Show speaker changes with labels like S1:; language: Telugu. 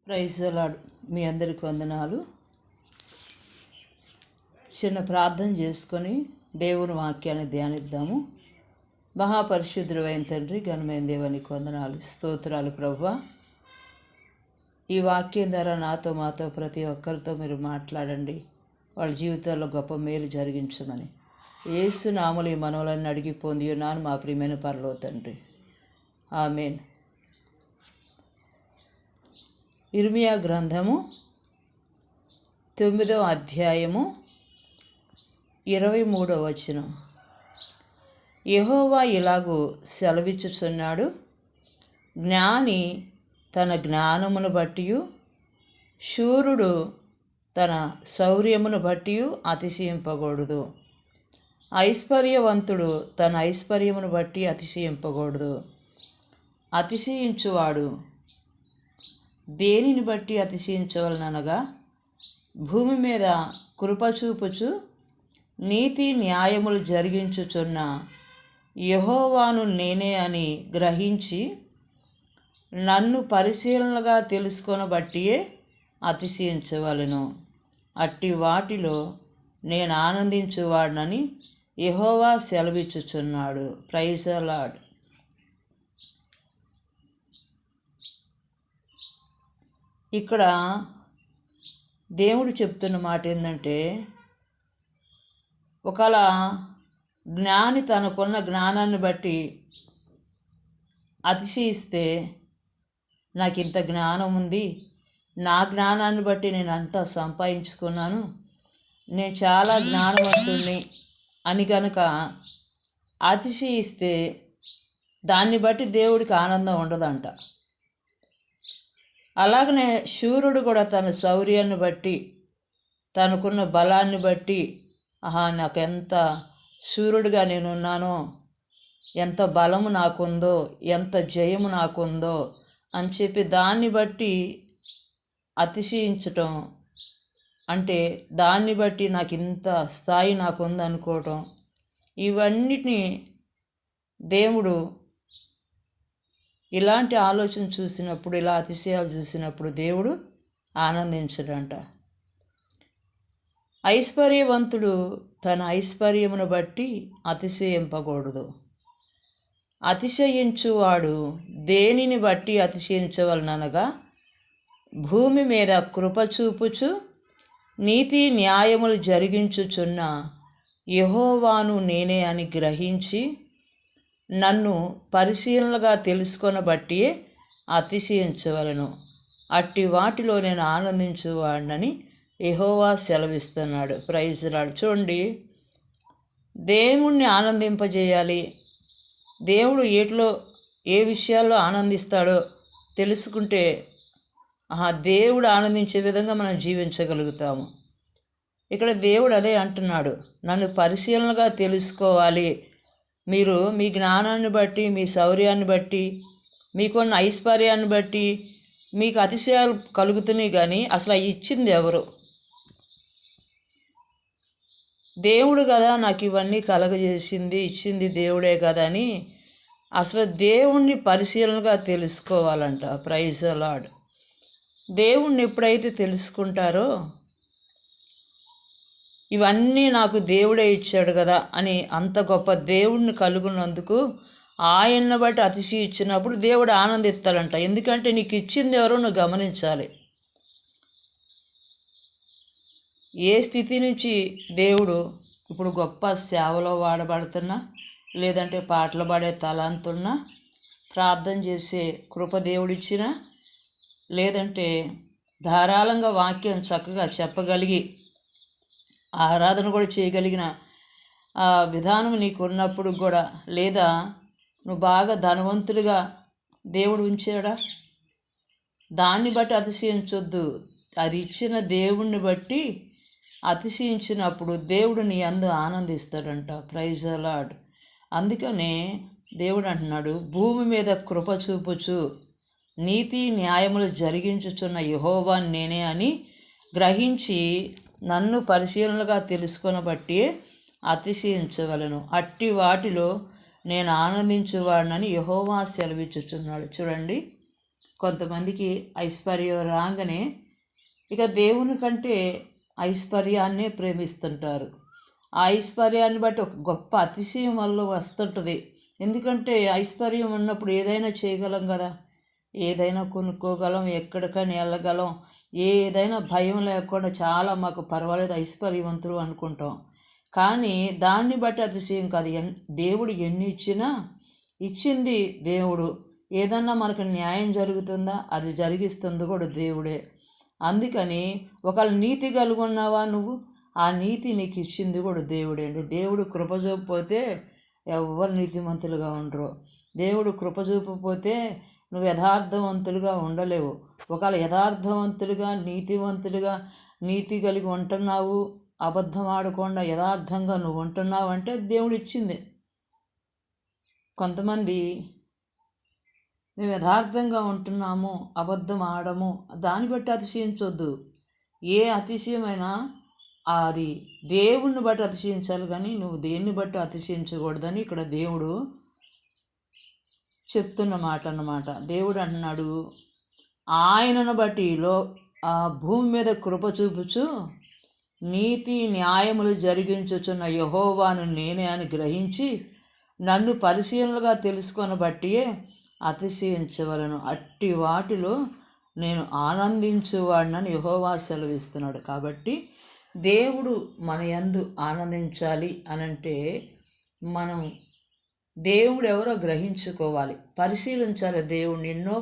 S1: Praise the lord. మీ అందరికి వందనాలు. చిన్న ప్రార్థన చేసుకొని దేవుని వాక్యాన్ని ధ్యానిద్దాము. మహాపరిశుద్ధుడైన తండ్రి, ఘనమైన దేవునికి వందనాలు, స్తోత్రాలు ప్రభువా. ఈ వాక్యం ద్వారా నాతో మాతో ప్రతి ఒక్కరితో మీరు మాట్లాడండి, వాళ్ళ జీవితాల్లో గొప్ప మేలు జరిగించమని యేసు నామములో ఈ మనవులను అడిగి పొంది ఉన్నాను మా ప్రియమైన పరలోక తండ్రి, ఆమేన్. ఇర్మియా గ్రంథము 9వ అధ్యాయము 23వ వచనం. యెహోవా ఇలాగూ సెలవిచ్చుచున్నాడు, జ్ఞాని తన జ్ఞానమును బట్టి, శూరుడు తన శౌర్యమును బట్టి అతిశయింపకూడదు, ఐశ్వర్యవంతుడు తన ఐశ్వర్యమును బట్టి అతిశయింపకూడదు. అతిశయించువాడు దేనిని బట్టి అతిశయించవలనగా, భూమి మీద కృప చూపుచు నీతి న్యాయములు జరిగించుచున్న యెహోవాను నేనే అని గ్రహించి నన్ను పరిశీలనగా తెలుసుకొనబట్టియే అతిశయించవలను. అట్టి వాటిలో నేను ఆనందించువాడనని యెహోవా సెలవిచ్చుచున్నాడు. Praise the Lord. ఇక్కడ దేవుడు చెప్తున్న మాట ఏంటంటే, ఒకవేళ జ్ఞాని తనకున్న జ్ఞానాన్ని బట్టి అతిశయిస్తే, నాకు ఇంత జ్ఞానం ఉంది, నా జ్ఞానాన్ని బట్టి నేను అంతా సంపాదించుకున్నాను, నేను చాలా జ్ఞానవంతుణ్ణి అని కనుక అతిశయిస్తే, దాన్ని బట్టి దేవుడికి ఆనందం ఉండదంట. అలాగనే శూరుడు కూడా తన శౌర్యాన్ని బట్టి, తనకున్న బలాన్ని బట్టి, నాకెంత శూరుడిగా నేనున్నానో, ఎంత బలము నాకుందో, ఎంత జయము నాకుందో అని చెప్పి దాన్ని బట్టి అతిశయించటం, అంటే దాన్ని బట్టి నాకు ఇంత స్థాయి నాకుందనుకోవటం, ఇవన్నిటినీ దేవుడు ఇలాంటి ఆలోచన చూసినప్పుడు, ఇలా అతిశయాలు చూసినప్పుడు దేవుడు ఆనందించడంట. ఐశ్వర్యవంతుడు తన ఐశ్వర్యమును బట్టి అతిశయింపకూడదు. అతిశయించువాడు దేనిని బట్టి అతిశయించవలనగా, భూమి మీద కృప చూపుచు నీతి న్యాయములు జరిగించుచున్న యెహోవాను నేనే అని గ్రహించి నన్ను పరిశీలనగా తెలుసుకొనబట్టి అతిశయించవలను. అట్టి వాటిలో నేను ఆనందించువాడినని యెహోవా సెలవిస్తున్నాడు. Praise the Lord. చూడండి, దేవుణ్ణి ఆనందింపజేయాలి. దేవుడు ఏ విషయాల్లో ఆనందిస్తాడో తెలుసుకుంటే దేవుడు ఆనందించే విధంగా మనం జీవించగలుగుతాము. ఇక్కడ దేవుడు అదే అంటున్నాడు, నన్ను పరిశీలనగా తెలుసుకోవాలి. మీరు మీ జ్ఞానాన్ని బట్టి, మీ శౌర్యాన్ని బట్టి, మీకున్న ఐశ్వర్యాన్ని బట్టి మీకు అతిశయాలు కలుగుతున్నాయి, కానీ అసలు ఇచ్చింది ఎవరు? దేవుడు కదా నాకు ఇవన్నీ కలగజేసింది, ఇచ్చింది దేవుడే కదా అని అసలు దేవుణ్ణి పరిశీలనగా తెలుసుకోవాలంట. Praise the lord. దేవుణ్ణి ఎప్పుడైతే తెలుసుకుంటారో, ఇవన్నీ నాకు దేవుడే ఇచ్చాడు కదా అని అంత గొప్ప దేవుడిని కలుగున్నందుకు ఆయన్ని బట్టి అతిశయించినప్పుడు దేవుడు ఆనందిస్తాడంట. ఎందుకంటే నీకు ఇచ్చింది ఎవరో నువ్వు గమనించాలి. ఏ స్థితి నుంచి దేవుడు ఇప్పుడు గొప్ప సేవలో వాడబడుతున్నా, లేదంటే పాటలు పాడే తలాంతున్నా, ప్రార్థన చేసే కృప దేవుడిచ్చినా, లేదంటే ధారాళంగా వాక్యం చక్కగా చెప్పగలిగి ఆరాధన కూడా చేయగలిగిన విధానం నీకు ఉన్నప్పుడు కూడా, లేదా నువ్వు బాగా ధనవంతులుగా దేవుడు ఉంచాడా, దాన్ని బట్టి అతిశయించొద్దు. అది ఇచ్చిన దేవుణ్ణి బట్టి అతిశయించినప్పుడు దేవుడు నీ యందు ఆనందిస్తాడంట. Praise the lord. అందుకనే దేవుడు అంటున్నాడు, భూమి మీద కృప చూపుచు నీతి న్యాయములు జరిగించుచున్న యెహోవాను నేనే అని గ్రహించి నన్ను పరిశీలనగా తెలుసుకొనబట్టి అతిశయించవలను. అట్టి వాటిలో నేను ఆనందించువాడినని యెహోవా సెలవిచ్చుచున్నాడు. చూడండి, కొంతమందికి ఐశ్వర్యం రాగానే ఇక దేవుని కంటే ఐశ్వర్యాన్నే ప్రేమిస్తుంటారు. ఆ ఐశ్వర్యాన్ని బట్టి ఒక గొప్ప అతిశయం వల్ల వస్తుంటుంది. ఎందుకంటే ఐశ్వర్యం ఉన్నప్పుడు ఏదైనా చేయగలం కదా, ఏదైనా కొనుక్కోగలం, ఎక్కడికైనా వెళ్ళగలం, ఏదైనా భయం లేకుండా చాలా మాకు పర్వాలేదు ఐశ్వర్యవంతులు అనుకుంటాం. కానీ దాన్ని బట్టి అతిశయం కాదు. దేవుడు ఎన్ని ఇచ్చినా ఇచ్చింది దేవుడు. ఏదన్నా మనకు న్యాయం జరుగుతుందా, అది జరిగిస్తుంది కూడా దేవుడే. అందుకని ఒకవేళ నీతి కలిగి ఉన్నావా నువ్వు, ఆ నీతి నీకు ఇచ్చింది కూడా దేవుడే అండి. దేవుడు కృప చూపకపోతే ఎవ్వరు నీతిమంతులుగా ఉండరు. దేవుడు కృప చూపకపోతే నువ్వు యథార్థవంతులుగా ఉండలేవు. ఒకవేళ యథార్థవంతులుగా నీతివంతులుగా నీతి కలిగి ఉంటున్నావు, అబద్ధం ఆడకుండా యథార్థంగా నువ్వు ఉంటున్నావు అంటే దేవుడు ఇచ్చింది. కొంతమంది మేము యథార్థంగా ఉంటున్నాము, అబద్ధం ఆడము, దాన్ని బట్టి అతిశయించొద్దు. ఏ అతిశయమైనా అది దేవుణ్ణి బట్టి అతిశయించాలి, కానీ నువ్వు దేన్ని బట్టి అతిశయించకూడదని ఇక్కడ దేవుడు చెప్తున్న మాట అన్నమాట. దేవుడు అంటున్నాడు, ఆయనను బట్టి ఆ భూమి మీద కృప చూపుచు నీతి న్యాయములు జరిగించుచున్న యెహోవాను నేనే అని గ్రహించి నన్ను పరిశీలనగా తెలుసుకొని బట్టియే అతిశయించవలను. అట్టి వాటిలో నేను ఆనందించువాడినని యెహోవా సెలవిస్తున్నాడు. కాబట్టి దేవుడు మన యందు ఆనందించాలి అనంటే మనం దేవుడు ఎవరో గ్రహించుకోవాలి, పరిశీలించాలి. దేవుడిని ఎన్నో